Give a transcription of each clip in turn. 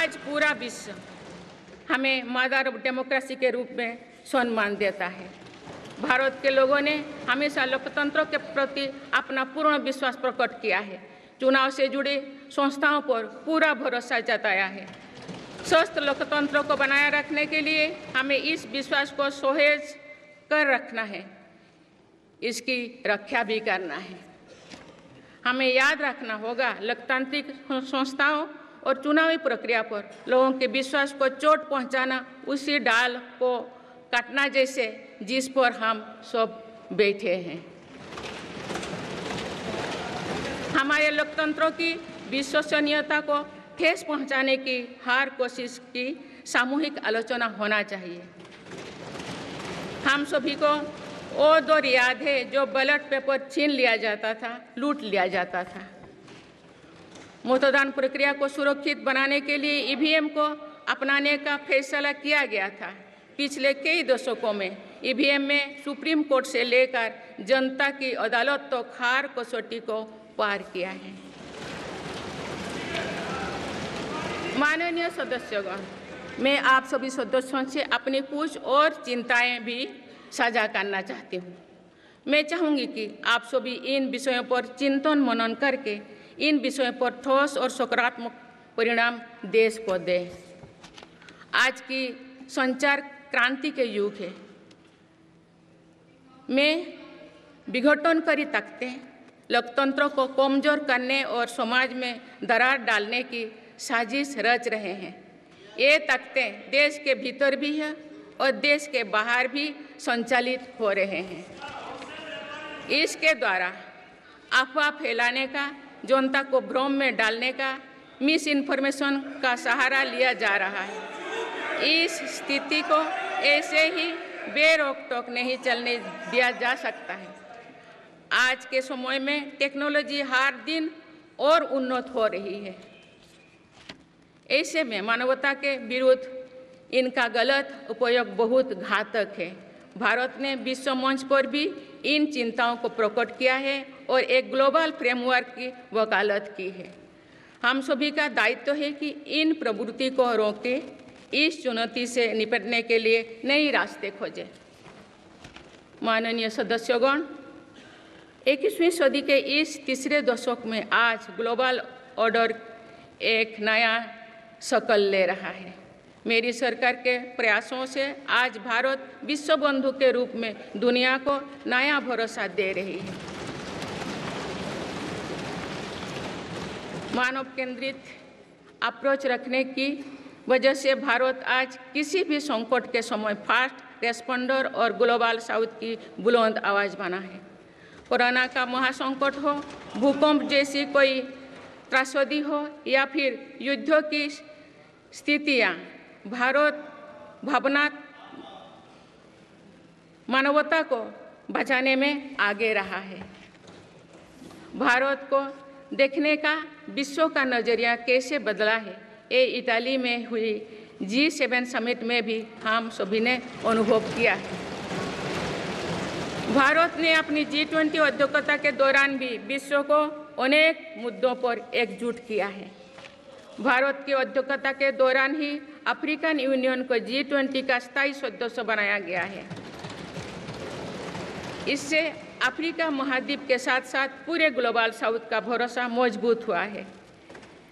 आज पूरा विश्व हमें मदर ऑफ डेमोक्रेसी के रूप में सम्मान देता है। भारत के लोगों ने हमेशा लोकतंत्र के प्रति अपना पूर्ण विश्वास प्रकट किया है। चुनाव से जुड़ी संस्थाओं पर पूरा भरोसा जताया है। स्वस्थ लोकतंत्र को बनाए रखने के लिए हमें इस विश्वास को सुसह्य कर रखना है, इसकी रक्षा भी करना है। हमें याद रखना होगा, लोकतांत्रिक संस्थाओं और चुनावी प्रक्रिया पर लोगों के विश्वास को चोट पहुंचाना उसी डाल को काटना जैसे जिस पर हम सब बैठे हैं। हमारे लोकतंत्रों की विश्वसनीयता को ठेस पहुंचाने की हर कोशिश की सामूहिक आलोचना होना चाहिए। हम सभी को वो दौर याद है जो बैलेट पेपर छीन लिया जाता था, लूट लिया जाता था। मतदान प्रक्रिया को सुरक्षित बनाने के लिए ईवीएम को अपनाने का फैसला किया गया था। पिछले कई दशकों में ईवीएम में सुप्रीम कोर्ट से लेकर जनता की अदालत तो खार कसौटी को पार किया है। माननीय सदस्यगण, मैं आप सभी सदस्यों से अपनी कुछ और चिंताएं भी साझा करना चाहती हूँ। मैं चाहूँगी कि आप सभी इन विषयों पर चिंतन मनन करके इन विषयों पर ठोस और सकारात्मक परिणाम देश को दें। आज की संचार क्रांति के युग है में विघटनकारी ताकतें लोकतंत्र को कमजोर करने और समाज में दरार डालने की साजिश रच रहे हैं। ये ताकतें देश के भीतर भी है और देश के बाहर भी संचालित हो रहे हैं। इसके द्वारा अफवाह फैलाने का, जनता को भ्रम में डालने का, मिस इन्फॉर्मेशन का सहारा लिया जा रहा है। इस स्थिति को ऐसे ही बेरोक-टोक नहीं चलने दिया जा सकता है। आज के समय में टेक्नोलॉजी हर दिन और उन्नत हो रही है। ऐसे में मानवता के विरुद्ध इनका गलत उपयोग बहुत घातक है। भारत ने विश्व मंच पर भी इन चिंताओं को प्रकट किया है और एक ग्लोबल फ्रेमवर्क की वकालत की है। हम सभी का दायित्व है कि इन प्रवृत्ति को रोकें, इस चुनौती से निपटने के लिए नए रास्ते खोजें। माननीय सदस्यगण, 21वीं सदी के इस तीसरे दशक में आज ग्लोबल ऑर्डर एक नया शक्ल ले रहा है। मेरी सरकार के प्रयासों से आज भारत विश्व बंधु के रूप में दुनिया को नया भरोसा दे रही है। मानव केंद्रित अप्रोच रखने की वजह से भारत आज किसी भी संकट के समय फास्ट रेस्पॉन्डर और ग्लोबल साउथ की बुलंद आवाज़ बना है। कोरोना का महासंकट हो, भूकंप जैसी कोई त्रासदी हो या फिर युद्धों की स्थितियाँ, भारत भावना मानवता को बचाने में आगे रहा है। भारत को देखने का विश्व का नज़रिया कैसे बदला है, ये इटाली में हुई G7 समिट में भी हम सभी ने अनुभव किया है। भारत ने अपनी G20 अध्यक्षता के दौरान भी विश्व को अनेक मुद्दों पर एकजुट किया है। भारत की अध्यक्षता के दौरान ही अफ्रीकन यूनियन को G20 का स्थायी सदस्य बनाया गया है। इससे अफ्रीका महाद्वीप के साथ साथ पूरे ग्लोबल साउथ का भरोसा मजबूत हुआ है।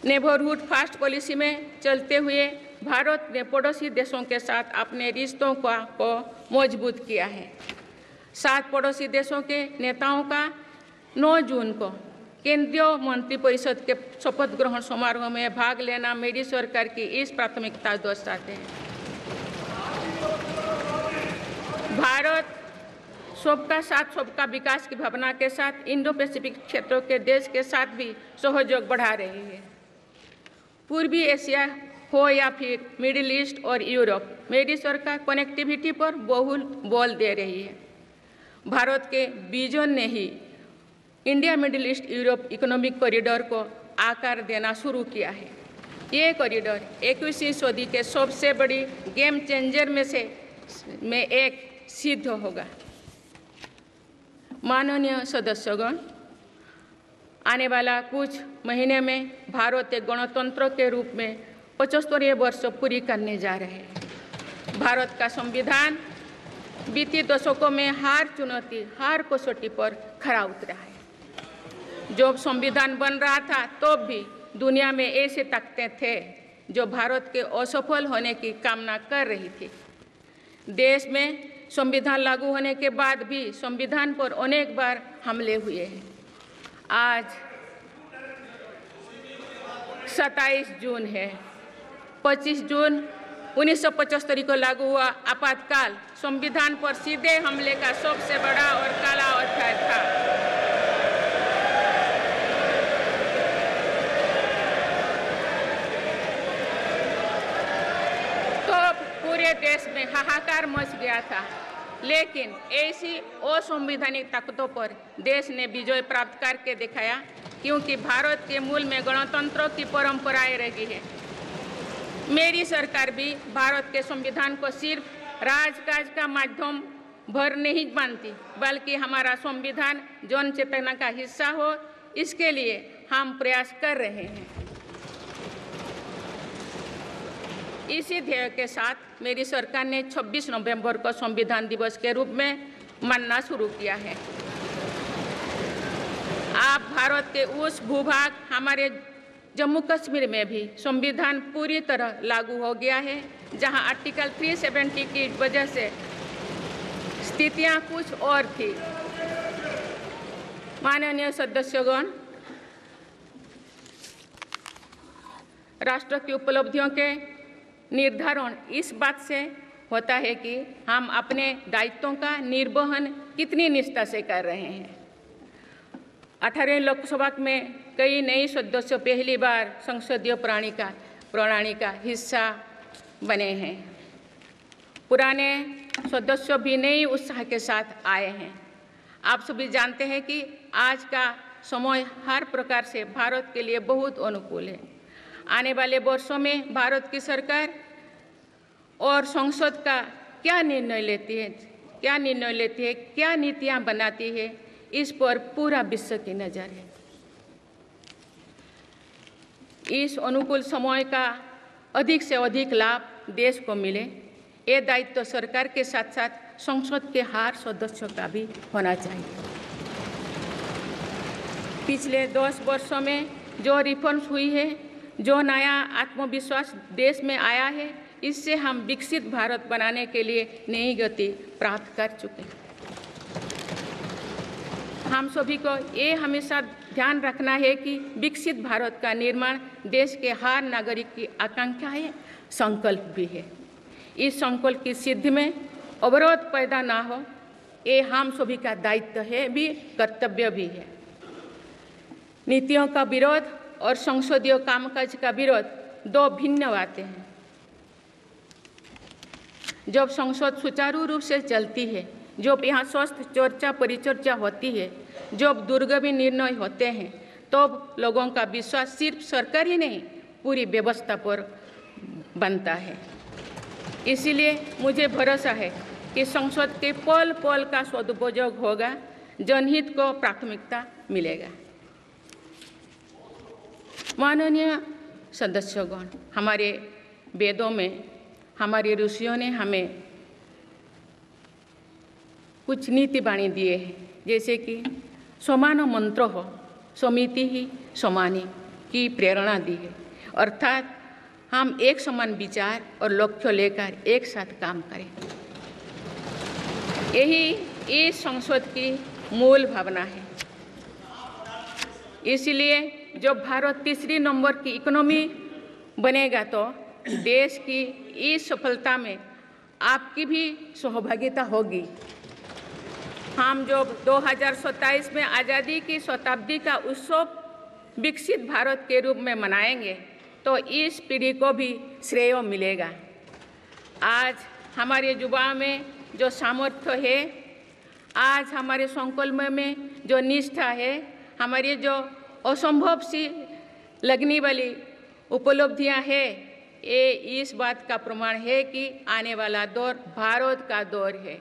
नेबरहुड फर्स्ट पॉलिसी में चलते हुए भारत ने पड़ोसी देशों के साथ अपने रिश्तों को मजबूत किया है। 7 पड़ोसी देशों के नेताओं का 9 जून को केंद्रीय मंत्रिपरिषद के शपथ ग्रहण समारोह में भाग लेना मेरी सरकार की इस प्राथमिकता दर्शाते हैं। भारत सबका साथ सबका विकास की भावना के साथ इंडो पैसिफिक क्षेत्रों के देश के साथ भी सहयोग बढ़ा रही है। पूर्वी एशिया हो या फिर मिडिल ईस्ट और यूरोप, मेरी सरकार कनेक्टिविटी पर बहुल बल दे रही है। भारत के विजन ने ही India Middle East Europe economic corridor को आकार देना शुरू किया है। ये कॉरिडोर 21वीं सदी के सबसे बड़ी गेम चेंजर में एक सिद्ध होगा। माननीय सदस्यगण, आने वाला कुछ महीने में भारत एक गणतंत्र के रूप में 75वें वर्ष पूरी करने जा रहे हैं। भारत का संविधान बीती दशकों में हर कसौटी पर खरा उतरा है। जब संविधान बन रहा था तो भी दुनिया में ऐसे ताकतें थे जो भारत के असफल होने की कामना कर रही थी। देश में संविधान लागू होने के बाद भी संविधान पर अनेक बार हमले हुए हैं। आज 27 जून है। 25 जून 1975 को लागू हुआ आपातकाल संविधान पर सीधे हमले का सबसे बड़ा और काला अध्याय था। पूरे देश में हाहाकार मच गया था, लेकिन ऐसी असंवैधानिक ताकतों पर देश ने विजय प्राप्त करके दिखाया, क्योंकि भारत के मूल में गणतंत्र की परंपराएं रही है। मेरी सरकार भी भारत के संविधान को सिर्फ राजकाज का माध्यम भर नहीं मानती, बल्कि हमारा संविधान जन चेतना का हिस्सा हो, इसके लिए हम प्रयास कर रहे हैं। इसी ध्येय के साथ मेरी सरकार ने 26 नवंबर को संविधान दिवस के रूप में मानना शुरू किया है। आप भारत के उस भूभाग हमारे जम्मू कश्मीर में भी संविधान पूरी तरह लागू हो गया है, जहां आर्टिकल 370 की वजह से स्थितियां कुछ और थी। माननीय सदस्यगण, राष्ट्र की उपलब्धियों के निर्धारण इस बात से होता है कि हम अपने दायित्वों का निर्वहन कितनी निष्ठा से कर रहे हैं। 18 लोकसभा में कई नए सदस्य पहली बार संसदीय प्रणाली का हिस्सा बने हैं। पुराने सदस्य भी नए उत्साह के साथ आए हैं। आप सभी जानते हैं कि आज का समय हर प्रकार से भारत के लिए बहुत अनुकूल है। आने वाले वर्षों में भारत की सरकार और संसद का क्या निर्णय लेती है, क्या नीतियां बनाती है, इस पर पूरा विश्व की नज़र है। इस अनुकूल समय का अधिक से अधिक लाभ देश को मिले, ये दायित्व सरकार के साथ साथ संसद के हर सदस्यों का भी होना चाहिए। पिछले 10 वर्षों में जो रिफॉर्म्स हुई है, जो नया आत्मविश्वास देश में आया है, इससे हम विकसित भारत बनाने के लिए नई गति प्राप्त कर चुके हैं। हम सभी को ये हमेशा ध्यान रखना है कि विकसित भारत का निर्माण देश के हर नागरिक की आकांक्षा है, संकल्प भी है। इस संकल्प की सिद्धि में अवरोध पैदा ना हो, ये हम सभी का दायित्व है, भी कर्तव्य भी है। नीतियों का विरोध और संसदीय कामकाज का विरोध दो भिन्न बातें हैं। जब संसद सुचारू रूप से चलती है, जब यहाँ स्वस्थ चर्चा परिचर्चा होती है, जब दूरगामी निर्णय होते हैं, तब लोगों का विश्वास सिर्फ सरकार ही नहीं, पूरी व्यवस्था पर बनता है। इसीलिए मुझे भरोसा है कि संसद के पल पल का सदुपयोग होगा, जनहित को प्राथमिकता मिलेगा। माननीय सदस्यगण, हमारे वेदों में हमारे ऋषियों ने हमें कुछ नीति वाणी दिए हैं, जैसे कि समान मंत्र हो समिति ही समानी की प्रेरणा दी है, अर्थात हम एक समान विचार और लक्ष्य लेकर एक साथ काम करें। यही इस संसद की मूल भावना है। इसलिए जब भारत तीसरी नंबर की इकोनॉमी बनेगा, तो देश की इस सफलता में आपकी भी सहभागिता होगी। हम जब 2027 में आज़ादी की शताब्दी का उत्सव विकसित भारत के रूप में मनाएंगे, तो इस पीढ़ी को भी श्रेय मिलेगा। आज हमारे युवाओं में जो सामर्थ्य है, आज हमारे संकल्प में जो निष्ठा है, हमारी जो असंभव सी लगने वाली उपलब्धियां हैं, ये इस बात का प्रमाण है कि आने वाला दौर भारत का दौर है।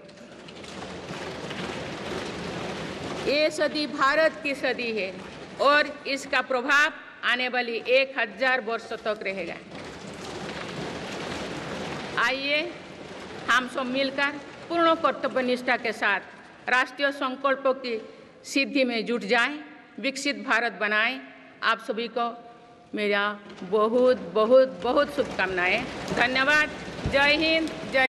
ये सदी भारत की सदी है और इसका प्रभाव आने वाली 1000 वर्ष तक रहेगा। आइए हम सब मिलकर पूर्ण कर्तव्यनिष्ठा के साथ राष्ट्रीय संकल्पों की सिद्धि में जुट जाएं, विकसित भारत बनाएं। आप सभी को मेरा बहुत बहुत बहुत शुभकामनाएं। धन्यवाद। जय हिंद। जय